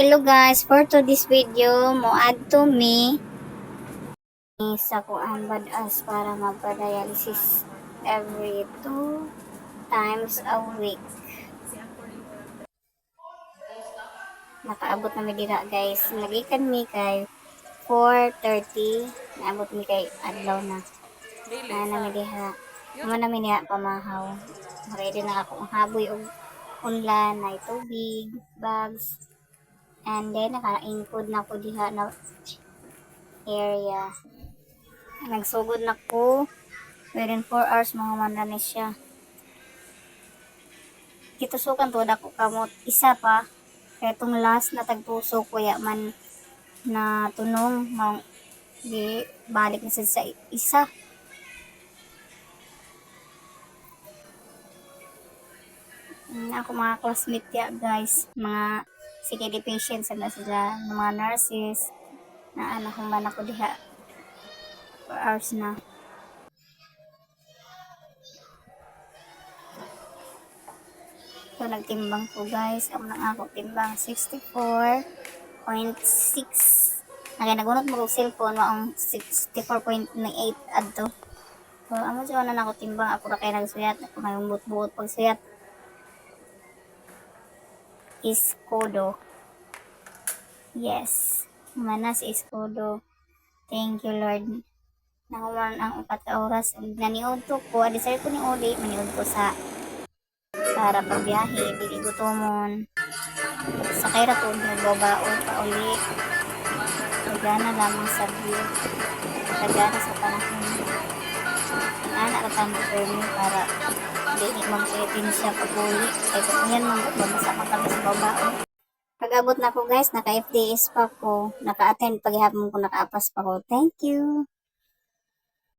Hello guys, for today's video, mo add to me sa kuan badas para magpa-dialysis every 2 times a week. Nakaabot na mi dira guys. Nagikan mi kay 4:30, naabot mi kay adlaw na. Na mi diha. Mo na mi niya pamahaw. Ready na ako ang haboy og unlan, na tubig, bags. And then naka-include na ko diha na area. Nagsugod na ko within 4 hours mga manda ni siya. Kitusukan to dako kamot isa pa kaya itong last na tagpuso kuya man na tunong di balik na sa isa. Ako mga classmate ya guys, mga CKD patients na sila, mga nurses na anak kong man ako diha 4 hours na. So nagtimbang ko guys, ang nang ako timbang 64.6. Kaya nagunot mo kong cellphone ang 64.8 adto. So amo siya na ako timbang, ako ra kay nagsuyat, ako may buot-buot pagsuyat. Iskodo. Yes. Mana si Iskodo. Thank you Lord. Nakuman ang 4 ka oras. Naniod to ko. Adisay ko ni Uli. Maniod ko sa para pagbiyahe. Dili gutomon. Sakay ra ko. Nagbabaon pa uli. Nagana lamang sa view. Nagana sa panahon. Ang anak ratang permi para dili mag-etin siya pag-uli. Ay kung yan magbabasa pa kami sa babaon. Pag-abot na ko guys, naka-FDS pa ko. Naka-attend paghihapon ko, naka-apas pa ko. Thank you.